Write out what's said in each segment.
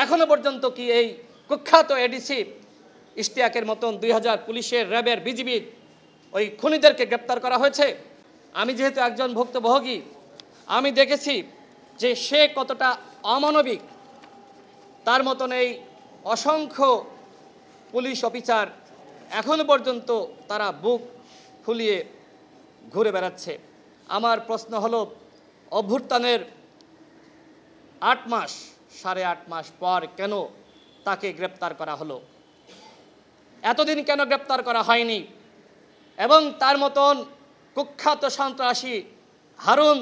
এখনো পর্যন্ত কি এই কুখ্যাত এডিসি ইশতিয়াকের মতন 2000 পুলিশের, র্যাবের, বিজিবির ওই খুনিদেরকে গ্রেপ্তার করা হয়েছে? আমি যেহেতু একজন ভুক্তভোগী, আমি দেখেছি যে সে কতটা অমানবিক। তার মতন এই অসংখ্য পুলিশ অফিসার এখনো পর্যন্ত তারা বুক ফুলিয়ে ঘুরে বেড়াচ্ছে। আমার প্রশ্ন হলো, অভ্যুত্থানের 8 মাস, 8.5 মাস পর কেন তাকে গ্রেপ্তার করা হলো? এতদিন কেন গ্রেপ্তার করা হয়নি? এবং তার মতন কুখ্যাত সন্ত্রাসী হারুন,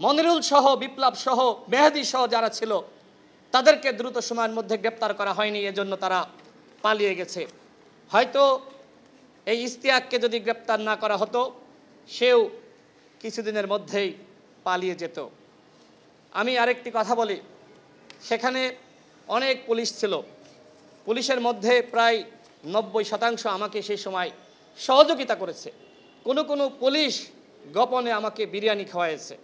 মনিরুল সহ, বিপ্লব সহ, মেহেদি সহ যারা ছিল তাদেরকে দ্রুত সময়ের মধ্যে গ্রেপ্তার করা হয়নি, এজন্য তারা পালিয়ে গেছে। হয়তো এই ইশতিয়াককে যদি গ্রেপ্তার না করা হতো, সেও কিছুদিনের মধ্যেই পালিয়ে যেত। আমি আরেকটি কথা বলি, সেখানে অনেক পুলিশ ছিল, পুলিশের মধ্যে প্রায় 90% আমাকে সেই সময় সহযোগিতা করেছে। কোনো পুলিশ গোপনে আমাকে বিরিয়ানি খাওয়াইছে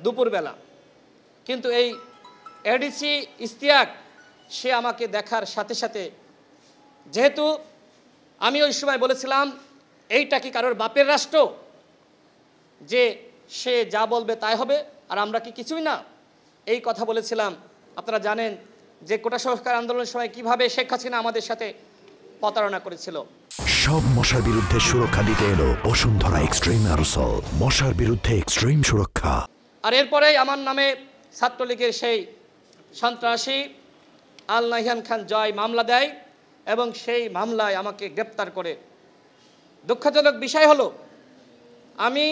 দুপুরবেলা। কিন্তু এই এডিসি ইশতিয়াক সে আমাকে দেখার সাথে সাথে, যেহেতু আমি ওই সময় বলেছিলাম এইটা কি কারোর বাপের রাষ্ট্র যে সে যা বলবে তাই হবে আর আমরা কি কিছুই না, এই কথা বলেছিলাম। আপনারা জানেন যে কোটা সংস্কার আন্দোলনের সময় কিভাবে শেখ হাসিনা আমাদের সাথে প্রতারণা করেছিল। সব মশার বিরুদ্ধে সুরক্ষা দিতে এলো বসুন্ধরা এক্সট্রিম অ্যারোসল, মশার বিরুদ্ধে এক্সট্রিম সুরক্ষা। আর এরপরেই আমার নামে ছাত্রলীগের সেই সন্ত্রাসী আল নাহিয়ান খান জয় মামলা দেয় এবং সেই মামলায় আমাকে গ্রেপ্তার করে। দুঃখজনক বিষয় হলো, আমি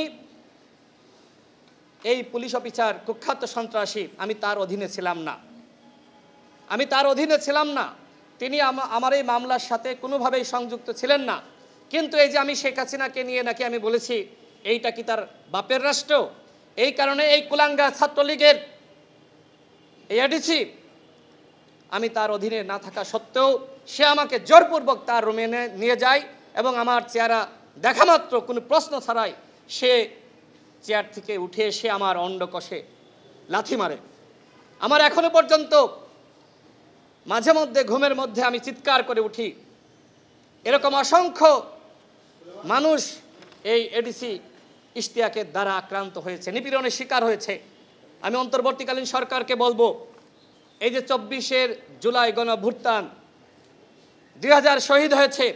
এই পুলিশ অফিসার কুখ্যাত সন্ত্রাসী, আমি তার অধীনে ছিলাম না। তিনি আমার এই মামলার সাথে কোনোভাবেই সংযুক্ত ছিলেন না। কিন্তু এই যে আমি শেখ হাসিনাকে নিয়ে নাকি আমি বলেছি এইটা কি তার বাপের রাষ্ট্র, এই কারণে এই কুলাঙ্গা ছাত্রলীগের এই এডিসি, আমি তার অধীনে না থাকা সত্ত্বেও সে আমাকে জোরপূর্বক তার রুমে নিয়ে যায় এবং আমার চেহারা দেখা মাত্র কোনো প্রশ্ন ছাড়াই সে চেয়ার থেকে উঠে এসে আমার অন্ডকোষে লাথি মারে। আমার এখনো পর্যন্ত মাঝে মধ্যে ঘুমের মধ্যে আমি চিৎকার করে উঠি। এরকম অসংখ্য মানুষ এই এডিসি ইশতিয়াকের দ্বারা আক্রান্ত হয়েছে, নিপীড়নের শিকার হয়েছে। আমি অন্তর্বর্তীকালীন সরকারকে বলবো, এই যে 24 জুলাই গণঅভ্যুত্থান 2000 শহীদ হয়েছে,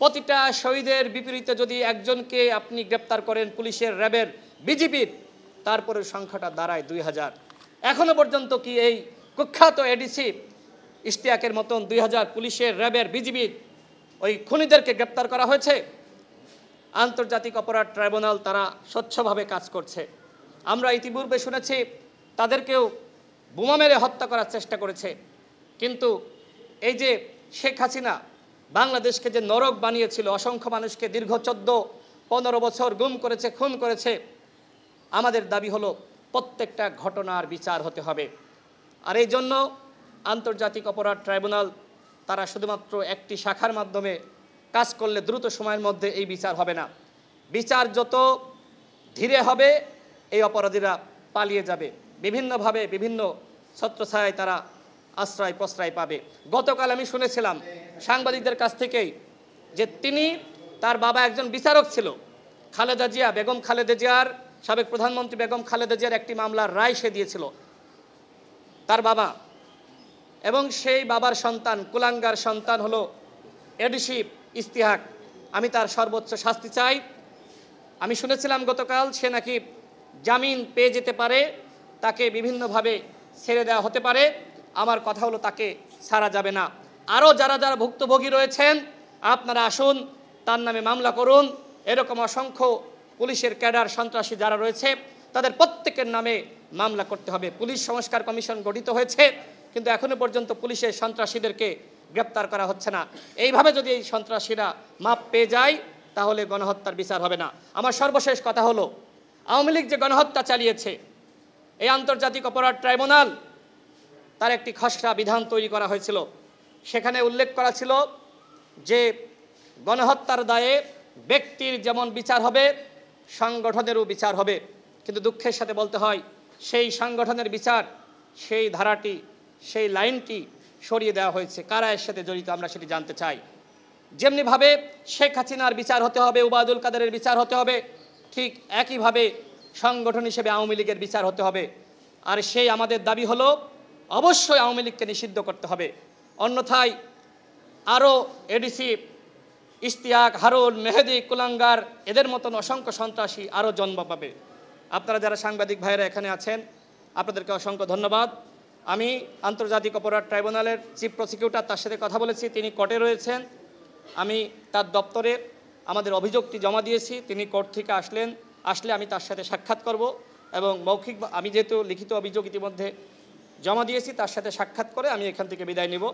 প্রতিটা শহীদের বিপরীতে যদি একজনকে আপনি গ্রেপ্তার করেন পুলিশের, র্যাবের, বিজিবির, তারপরে সংখ্যাটা দাঁড়ায় 2000। এখনো পর্যন্ত কি এই কুখ্যাত এডিসি ইশতিয়াকের মতন 2000 পুলিশের, র্যাবের, বিজিবির ওই খুনিদেরকে গ্রেপ্তার করা হয়েছে? আন্তর্জাতিক অপরাধ ট্রাইব্যুনাল তারা স্বচ্ছভাবে কাজ করছে। আমরা ইতিপূর্বে শুনেছি তাদেরকেও বোমা মেরে হত্যা করার চেষ্টা করেছে। কিন্তু এই যে শেখ হাসিনা বাংলাদেশকে যে নরক বানিয়েছিল, অসংখ্য মানুষকে দীর্ঘ 14-15 বছর গুম করেছে, খুন করেছে, আমাদের দাবি হলো প্রত্যেকটা ঘটনার বিচার হতে হবে। আর এই জন্য আন্তর্জাতিক অপরাধ ট্রাইব্যুনাল তারা শুধুমাত্র একটি শাখার মাধ্যমে কাজ করলে দ্রুত সময়ের মধ্যে এই বিচার হবে না। বিচার যত ধীরে হবে এই অপরাধীরা পালিয়ে যাবে, বিভিন্নভাবে বিভিন্ন ছত্রছায়ায় তারা আশ্রয় প্রশ্রয় পাবে। গতকাল আমি শুনেছিলাম সাংবাদিকদের কাছ থেকেই যে তার বাবা একজন বিচারক ছিল, খালেদা জিয়া, বেগম খালেদা জিয়ার, সাবেক প্রধানমন্ত্রী বেগম খালেদা জিয়ার একটি মামলার রায় সে দিয়েছিল তার বাবা, এবং সেই বাবার সন্তান, কুলাঙ্গার সন্তান হলো এডিসি ইশতিয়াক। আমি তার সর্বোচ্চ শাস্তি চাই। আমি শুনেছিলাম গতকাল সে নাকি জামিন পেয়ে যেতে পারে, তাকে বিভিন্নভাবে ছেড়ে দেওয়া হতে পারে। আমার কথা হলো তাকে ছাড়া যাবে না। আরও যারা ভুক্তভোগী রয়েছেন আপনারা আসুন, তার নামে মামলা করুন। এরকম অসংখ্য পুলিশের ক্যাডার, সন্ত্রাসী যারা রয়েছে তাদের প্রত্যেকের নামে মামলা করতে হবে। পুলিশ সংস্কার কমিশন গঠিত হয়েছে, কিন্তু এখনো পর্যন্ত পুলিশের সন্ত্রাসীদেরকে গ্রেপ্তার করা হচ্ছে না। এইভাবে যদি এই সন্ত্রাসীরা মাপ পেয়ে যায় তাহলে গণহত্যার বিচার হবে না। আমার সর্বশেষ কথা হলো, আওয়ামী লীগ যে গণহত্যা চালিয়েছে, এই আন্তর্জাতিক অপরাধ ট্রাইব্যুনাল তার একটি খসড়া বিধান তৈরি করা হয়েছিল। সেখানে উল্লেখ করা ছিল যে গণহত্যার দায়ে ব্যক্তির যেমন বিচার হবে, সংগঠনেরও বিচার হবে। কিন্তু দুঃখের সাথে বলতে হয় সেই সংগঠনের বিচার, সেই ধারাটি সেই লাইনটি সরিয়ে দেওয়া হয়েছে, কারা এর সাথে জড়িত আমরা সেটি জানতে চাই। যেমনিভাবে শেখ হাসিনার বিচার হতে হবে, ওবায়দুল কাদেরের বিচার হতে হবে, ঠিক একইভাবে সংগঠন হিসেবে আওয়ামী লীগের বিচার হতে হবে। আর সেই আমাদের দাবি হলো অবশ্যই আওয়ামী লীগকে নিষিদ্ধ করতে হবে, অন্যথায় আরও এডিসি, ইশতিয়াক, হারুন, মেহেদি, কুলাঙ্গার এদের মতন অসংখ্য সন্ত্রাসী আরও জন্ম পাবে। আপনারা যারা সাংবাদিক ভাইয়েরা এখানে আছেন, আপনাদেরকে অসংখ্য ধন্যবাদ। আমি আন্তর্জাতিক অপরাধ ট্রাইব্যুনালের চিফ প্রসিকিউটর, তার সাথে কথা বলেছি, তিনি কোর্টে রয়েছেন। আমি তার দপ্তরে আমাদের অভিযোগটি জমা দিয়েছি, তিনি কোর্ট থেকে আসলে আমি তার সাথে সাক্ষাৎ করব এবং মৌখিক, আমি যেহেতু লিখিত অভিযোগ ইতিমধ্যে জমা দিয়েছি, তার সাথে সাক্ষাৎ করে আমি এখান থেকে বিদায় নেব।